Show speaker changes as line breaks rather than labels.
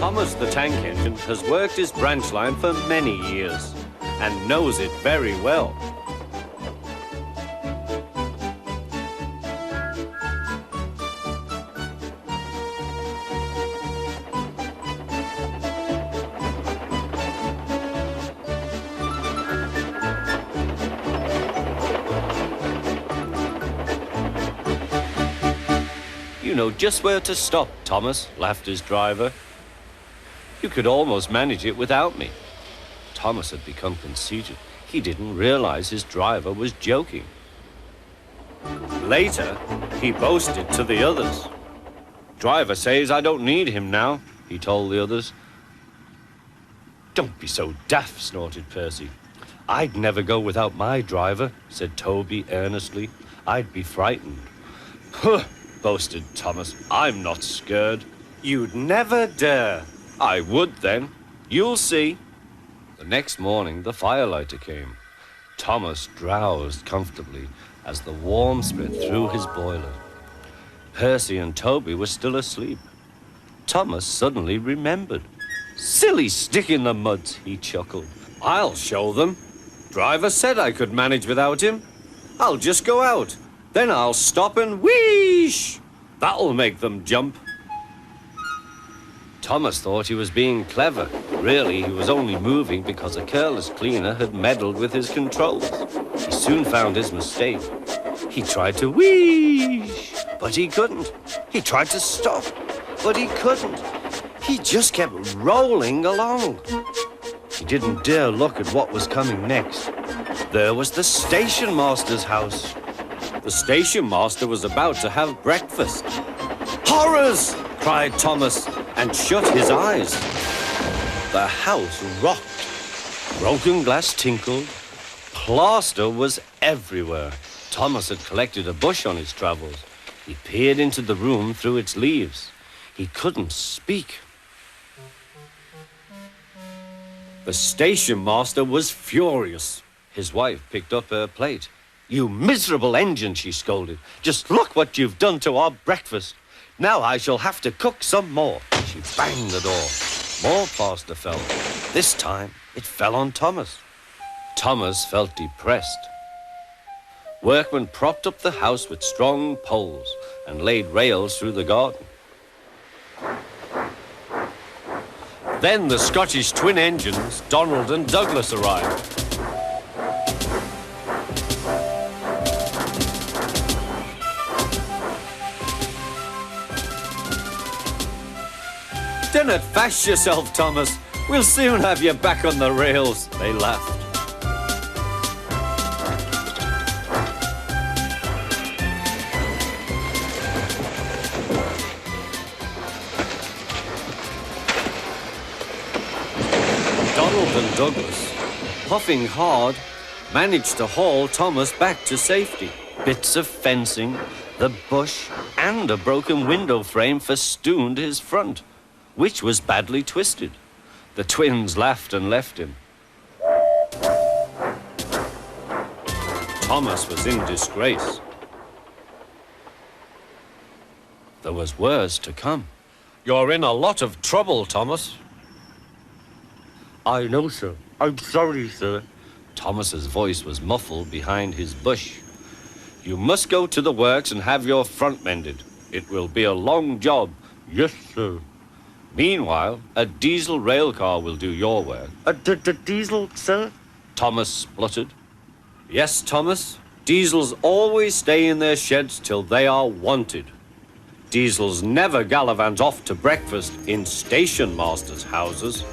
Thomas the tank engine has worked his branch line for many years and knows it very well. You know just where to stop, Thomas, laughed his driver. You could almost manage it without me. Thomas had become conceited. He didn't realize his driver was joking. Later, he boasted to the others. Driver says I don't need him now, he told the others. Don't be so daft, snorted Percy. I'd never go without my driver, said Toby earnestly. I'd be frightened. Huh, boasted Thomas. I'm not scared. You'd never dare. I would then. You'll see. The next morning, the firelighter came. Thomas drowsed comfortably as the warmth spread through his boiler. Percy and Toby were still asleep. Thomas suddenly remembered. Silly stick in the mud, he chuckled. I'll show them. Driver said I could manage without him. I'll just go out. Then I'll stop and wheesh. That'll make them jump. Thomas thought he was being clever. Really, he was only moving because a careless cleaner had meddled with his controls. He soon found his mistake. He tried to wheesh, but he couldn't. He tried to stop, but he couldn't. He just kept rolling along. He didn't dare look at what was coming next. There was the station master's house. The station master was about to have breakfast. Horrors! Cried Thomas and shut his eyes. The house rocked. Broken glass tinkled. Plaster was everywhere. Thomas had collected a bush on his travels. He peered into the room through its leaves. He couldn't speak. The station master was furious. His wife picked up her plate. You miserable engine, she scolded. Just look what you've done to our breakfast. Now I shall have to cook some more. She banged the door. More plaster fell. This time, it fell on Thomas. Thomas felt depressed. Workmen propped up the house with strong poles and laid rails through the garden. Then the Scottish twin engines, Donald and Douglas, arrived. Don't fash yourself, Thomas. We'll soon have you back on the rails, they laughed. Donald and Douglas, puffing hard, managed to haul Thomas back to safety. Bits of fencing, the bush, and a broken window frame festooned his front, which was badly twisted. The twins laughed and left him. Thomas was in disgrace. There was worse to come. You're in a lot of trouble, Thomas. I know, sir. I'm sorry, sir. Thomas's voice was muffled behind his bush. You must go to the works and have your front mended. It will be a long job. Yes, sir. Meanwhile, a diesel rail car will do your work. A diesel, sir? Thomas spluttered. Yes, Thomas. Diesels always stay in their sheds till they are wanted. Diesels never gallivant off to breakfast in station masters' houses.